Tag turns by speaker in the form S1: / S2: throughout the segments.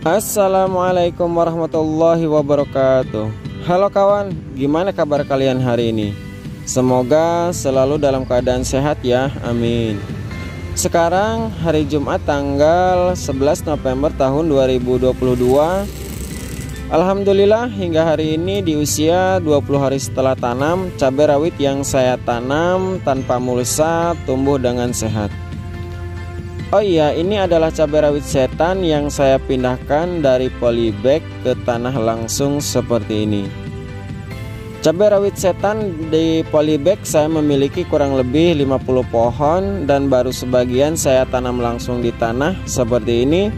S1: Assalamualaikum warahmatullahi wabarakatuh. Halo kawan, gimana kabar kalian hari ini? Semoga selalu dalam keadaan sehat ya, amin. Sekarang hari Jumat tanggal 11 November tahun 2022. Alhamdulillah hingga hari ini di usia 20 hari setelah tanam, cabai rawit yang saya tanam tanpa mulsa tumbuh dengan sehat. Oh iya, ini adalah cabai rawit setan yang saya pindahkan dari polybag ke tanah langsung seperti ini. Cabai rawit setan di polybag saya memiliki kurang lebih 50 pohon dan baru sebagian saya tanam langsung di tanah seperti ini.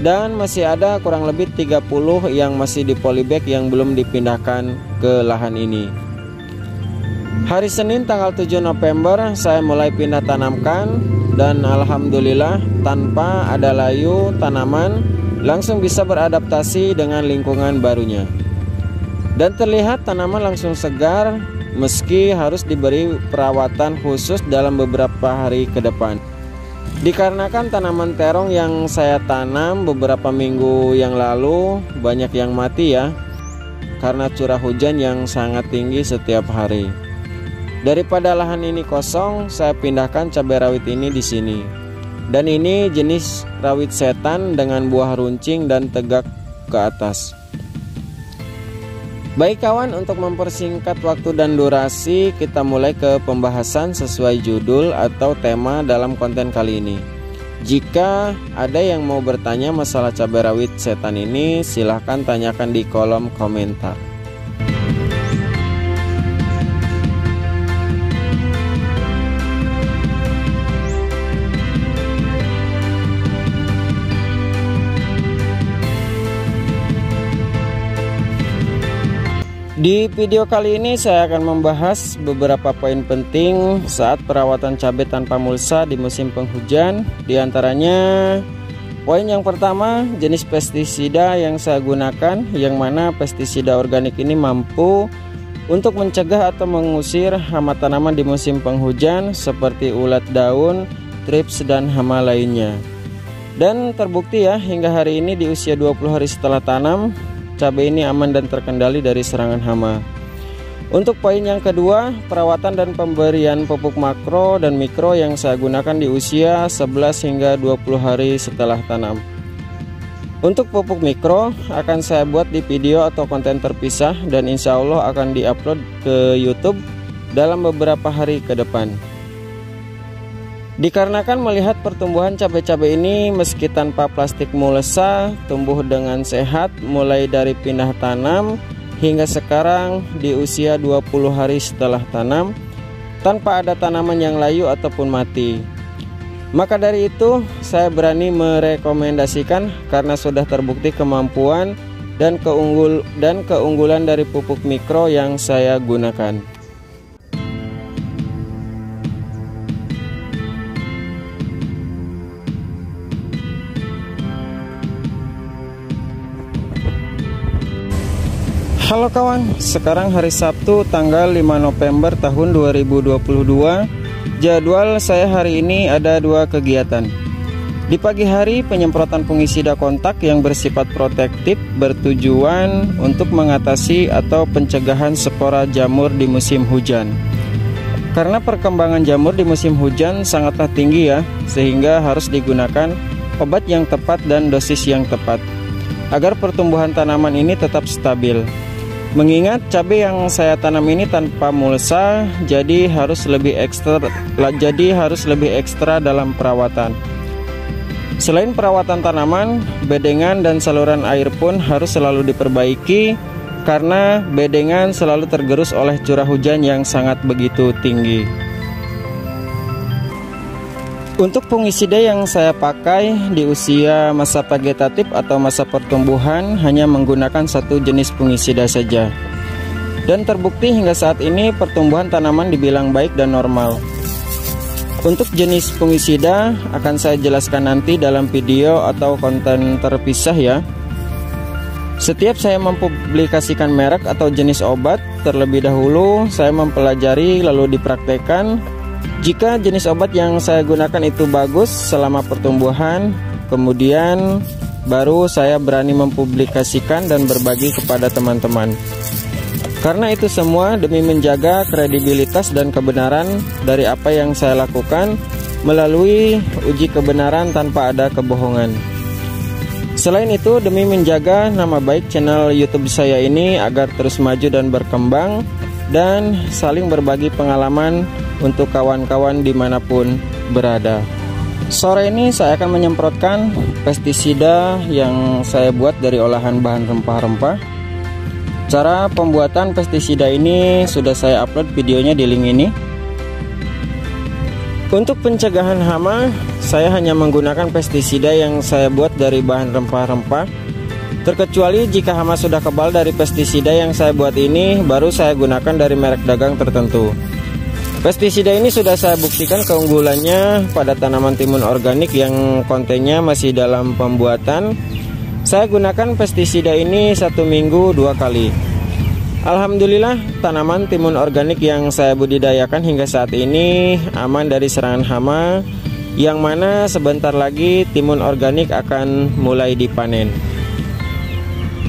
S1: Dan masih ada kurang lebih 30 yang masih di polybag yang belum dipindahkan ke lahan ini. Hari Senin tanggal 7 November saya mulai pindah tanamkan. Dan alhamdulillah tanpa ada layu tanaman langsung bisa beradaptasi dengan lingkungan barunya. Dan terlihat tanaman langsung segar meski harus diberi perawatan khusus dalam beberapa hari ke depan. Dikarenakan tanaman terong yang saya tanam beberapa minggu yang lalu banyak yang mati ya, karena curah hujan yang sangat tinggi setiap hari. Daripada lahan ini kosong, saya pindahkan cabai rawit ini di sini. Dan ini jenis rawit setan dengan buah runcing dan tegak ke atas. Baik kawan, untuk mempersingkat waktu dan durasi, kita mulai ke pembahasan sesuai judul atau tema dalam konten kali ini. Jika ada yang mau bertanya masalah cabai rawit setan ini, silahkan tanyakan di kolom komentar. Di video kali ini saya akan membahas beberapa poin penting saat perawatan cabai tanpa mulsa di musim penghujan. Di antaranya, poin yang pertama, jenis pestisida yang saya gunakan, yang mana pestisida organik ini mampu untuk mencegah atau mengusir hama tanaman di musim penghujan seperti ulat daun, trips, dan hama lainnya. Dan terbukti ya, hingga hari ini di usia 20 hari setelah tanam, cabai ini aman dan terkendali dari serangan hama. Untuk poin yang kedua, perawatan dan pemberian pupuk makro dan mikro yang saya gunakan di usia 11 hingga 20 hari setelah tanam. Untuk pupuk mikro akan saya buat di video atau konten terpisah dan insya Allah akan diupload ke YouTube dalam beberapa hari ke depan. Dikarenakan melihat pertumbuhan cabai-cabai ini meski tanpa plastik mulsa tumbuh dengan sehat mulai dari pindah tanam hingga sekarang di usia 20 hari setelah tanam tanpa ada tanaman yang layu ataupun mati. Maka dari itu saya berani merekomendasikan karena sudah terbukti kemampuan dan keunggulan dari pupuk mikro yang saya gunakan. Halo kawan, sekarang hari Sabtu tanggal 5 November tahun 2022. Jadwal saya hari ini ada dua kegiatan. Di pagi hari penyemprotan fungisida kontak yang bersifat protektif bertujuan untuk mengatasi atau pencegahan spora jamur di musim hujan. Karena perkembangan jamur di musim hujan sangatlah tinggi ya, sehingga harus digunakan obat yang tepat dan dosis yang tepat agar pertumbuhan tanaman ini tetap stabil. Mengingat cabai yang saya tanam ini tanpa mulsa, jadi harus lebih ekstra dalam perawatan. Selain perawatan tanaman, bedengan dan saluran air pun harus selalu diperbaiki karena bedengan selalu tergerus oleh curah hujan yang sangat begitu tinggi. Untuk fungisida yang saya pakai di usia masa vegetatif atau masa pertumbuhan hanya menggunakan satu jenis fungisida saja. Dan terbukti hingga saat ini pertumbuhan tanaman dibilang baik dan normal. Untuk jenis fungisida akan saya jelaskan nanti dalam video atau konten terpisah ya. Setiap saya mempublikasikan merek atau jenis obat, terlebih dahulu saya mempelajari lalu dipraktekkan. Jika jenis obat yang saya gunakan itu bagus selama pertumbuhan, kemudian baru saya berani mempublikasikan dan berbagi kepada teman-teman. Karena itu semua demi menjaga kredibilitas dan kebenaran dari apa yang saya lakukan melalui uji kebenaran tanpa ada kebohongan. Selain itu, demi menjaga nama baik channel YouTube saya ini agar terus maju dan berkembang, dan saling berbagi pengalaman untuk kawan-kawan dimanapun berada. Sore ini saya akan menyemprotkan pestisida yang saya buat dari olahan bahan rempah-rempah. Cara pembuatan pestisida ini sudah saya upload videonya di link ini. Untuk pencegahan hama, saya hanya menggunakan pestisida yang saya buat dari bahan rempah-rempah. Terkecuali jika hama sudah kebal dari pestisida yang saya buat ini, baru saya gunakan dari merek dagang tertentu. Pestisida ini sudah saya buktikan keunggulannya pada tanaman timun organik yang kontennya masih dalam pembuatan. Saya gunakan pestisida ini 1 minggu 2 kali. Alhamdulillah, tanaman timun organik yang saya budidayakan hingga saat ini aman dari serangan hama, yang mana sebentar lagi timun organik akan mulai dipanen.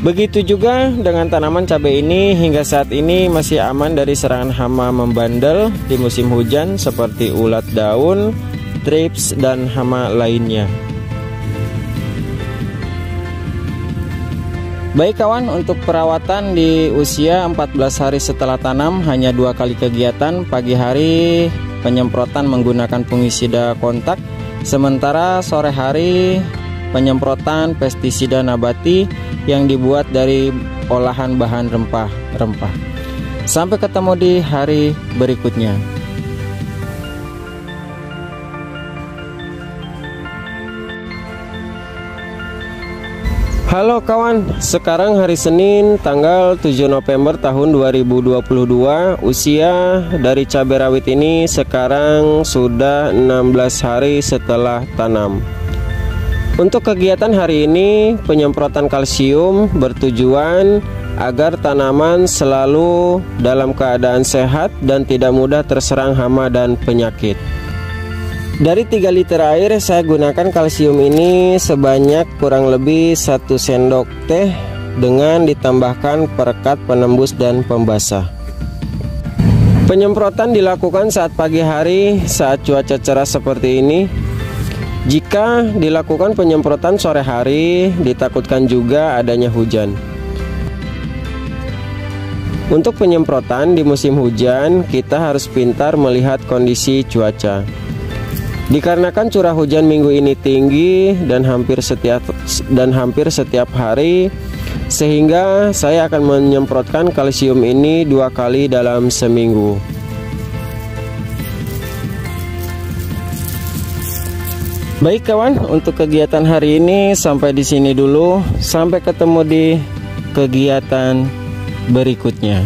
S1: Begitu juga dengan tanaman cabai ini, hingga saat ini masih aman dari serangan hama membandel di musim hujan seperti ulat daun, trips, dan hama lainnya. Baik kawan, untuk perawatan di usia 14 hari setelah tanam hanya 2 kali kegiatan. Pagi hari penyemprotan menggunakan fungisida kontak, sementara sore hari penyemprotan pestisida nabati yang dibuat dari olahan bahan rempah-rempah. Sampai ketemu di hari berikutnya. Halo kawan, sekarang hari Senin tanggal 7 November tahun 2022. Usia dari cabai rawit ini sekarang sudah 16 hari setelah tanam. Untuk kegiatan hari ini, penyemprotan kalsium bertujuan agar tanaman selalu dalam keadaan sehat dan tidak mudah terserang hama dan penyakit. Dari 3 liter air saya gunakan kalsium ini sebanyak kurang lebih 1 sendok teh dengan ditambahkan perekat penembus dan pembasah. Penyemprotan dilakukan saat pagi hari saat cuaca cerah seperti ini. Jika dilakukan penyemprotan sore hari, ditakutkan juga adanya hujan. Untuk penyemprotan di musim hujan, kita harus pintar melihat kondisi cuaca. Dikarenakan curah hujan minggu ini tinggi dan hampir setiap hari, sehingga saya akan menyemprotkan kalsium ini 2 kali dalam seminggu. Baik kawan, untuk kegiatan hari ini sampai di sini dulu. Sampai ketemu di kegiatan berikutnya.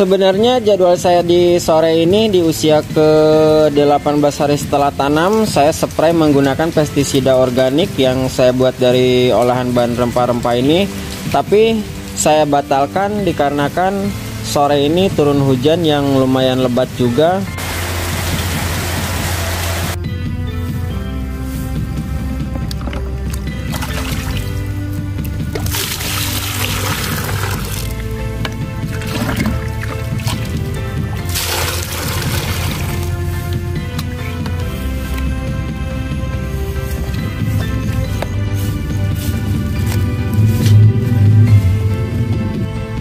S1: Sebenarnya jadwal saya di sore ini di usia ke-18 hari setelah tanam, saya spray menggunakan pestisida organik yang saya buat dari olahan bahan rempah-rempah ini. Tapi saya batalkan dikarenakan sore ini turun hujan yang lumayan lebat juga.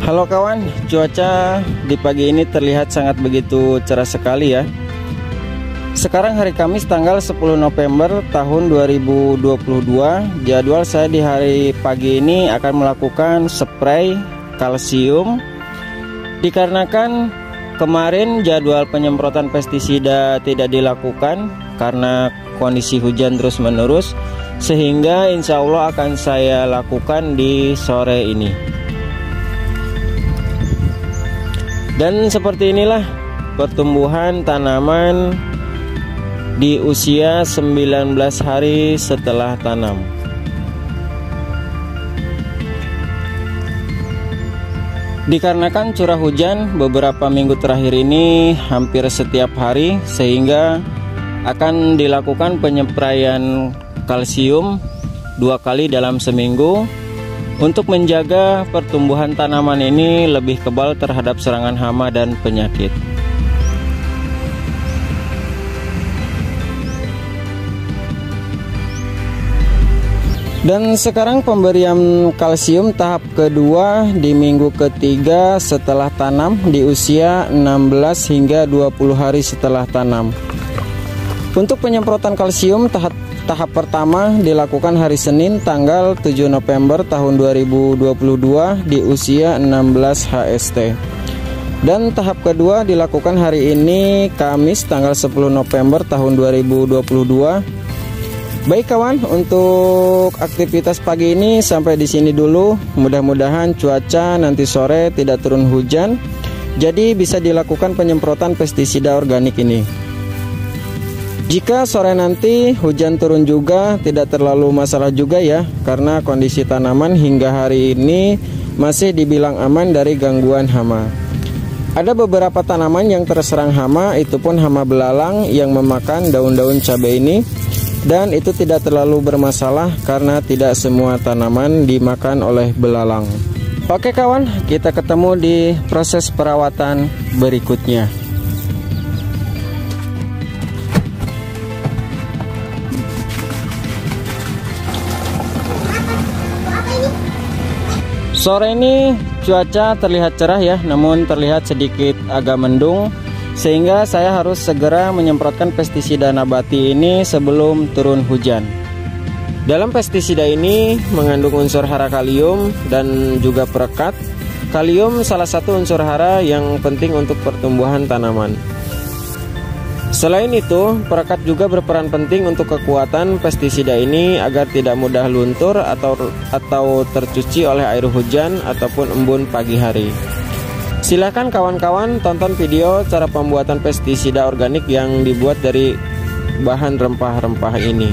S1: Halo kawan, cuaca di pagi ini terlihat sangat begitu cerah sekali ya. Sekarang hari Kamis tanggal 10 November tahun 2022. Jadwal saya di hari pagi ini akan melakukan spray kalsium. Dikarenakan kemarin jadwal penyemprotan pestisida tidak dilakukan karena kondisi hujan terus menerus, sehingga insya Allah akan saya lakukan di sore ini. Dan seperti inilah pertumbuhan tanaman di usia 19 hari setelah tanam. Dikarenakan curah hujan beberapa minggu terakhir ini hampir setiap hari, sehingga akan dilakukan penyepraian kalsium 2 kali dalam seminggu untuk menjaga pertumbuhan tanaman ini lebih kebal terhadap serangan hama dan penyakit. Dan sekarang pemberian kalsium tahap kedua di minggu ketiga setelah tanam di usia 16 hingga 20 hari setelah tanam. Untuk penyemprotan kalsium tahap pertama dilakukan hari Senin tanggal 7 November tahun 2022 di usia 16 HST. Dan tahap kedua dilakukan hari ini Kamis tanggal 10 November tahun 2022. Baik kawan, untuk aktivitas pagi ini sampai di sini dulu. Mudah-mudahan cuaca nanti sore tidak turun hujan, jadi bisa dilakukan penyemprotan pestisida organik ini. Jika sore nanti hujan turun juga, tidak terlalu masalah juga ya, karena kondisi tanaman hingga hari ini masih dibilang aman dari gangguan hama. Ada beberapa tanaman yang terserang hama, itu pun hama belalang yang memakan daun-daun cabai ini. Dan itu tidak terlalu bermasalah karena tidak semua tanaman dimakan oleh belalang. Oke kawan, kita ketemu di proses perawatan berikutnya. Sore ini cuaca terlihat cerah ya, namun terlihat sedikit agak mendung, sehingga saya harus segera menyemprotkan pestisida nabati ini sebelum turun hujan. Dalam pestisida ini mengandung unsur hara kalium dan juga perekat. Kalium salah satu unsur hara yang penting untuk pertumbuhan tanaman. Selain itu, perekat juga berperan penting untuk kekuatan pestisida ini agar tidak mudah luntur atau tercuci oleh air hujan ataupun embun pagi hari. Silakan kawan-kawan tonton video cara pembuatan pestisida organik yang dibuat dari bahan rempah-rempah ini.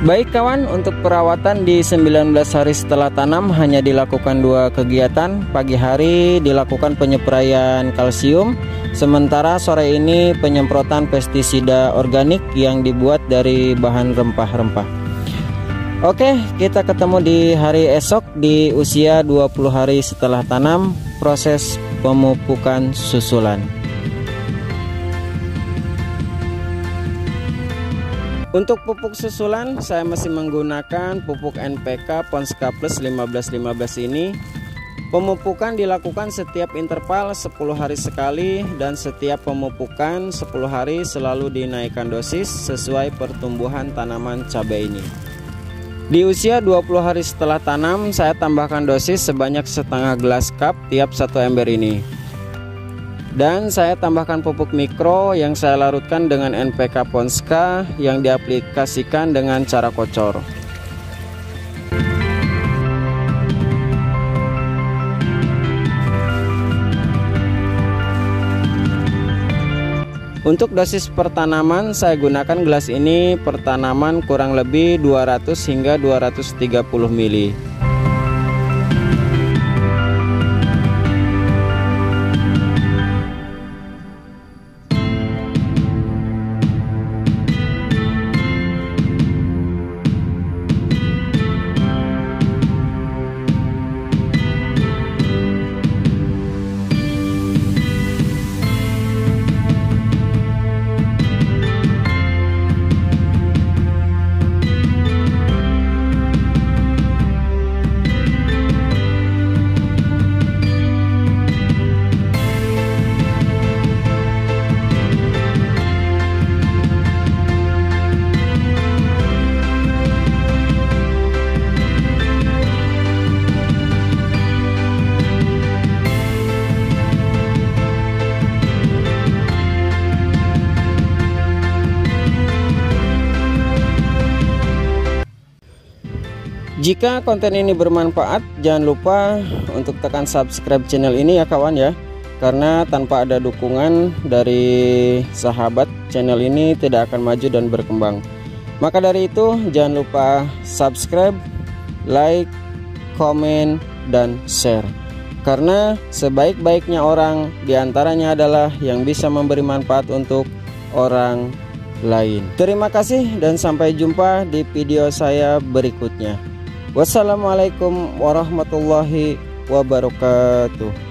S1: Baik kawan, untuk perawatan di 19 hari setelah tanam hanya dilakukan 2 kegiatan. Pagi hari dilakukan penyempraian kalsium, sementara sore ini penyemprotan pestisida organik yang dibuat dari bahan rempah-rempah. Oke, kita ketemu di hari esok di usia 20 hari setelah tanam, proses pemupukan susulan. Untuk pupuk susulan, saya masih menggunakan pupuk NPK Ponska Plus 1515 ini. Pemupukan dilakukan setiap interval 10 hari sekali, dan setiap pemupukan 10 hari selalu dinaikkan dosis sesuai pertumbuhan tanaman cabai ini. Di usia 20 hari setelah tanam, saya tambahkan dosis sebanyak setengah gelas cup tiap 1 ember ini. Dan saya tambahkan pupuk mikro yang saya larutkan dengan NPK Ponska yang diaplikasikan dengan cara kocor. Untuk dosis per tanaman, saya gunakan gelas ini per tanaman kurang lebih 200 hingga 230 ml. Jika konten ini bermanfaat, jangan lupa untuk tekan subscribe channel ini ya kawan ya. Karena tanpa ada dukungan dari sahabat, channel ini tidak akan maju dan berkembang. Maka dari itu jangan lupa subscribe, like, komen, dan share. Karena sebaik-baiknya orang diantaranya adalah yang bisa memberi manfaat untuk orang lain. Terima kasih dan sampai jumpa di video saya berikutnya. Wassalamualaikum warahmatullahi wabarakatuh.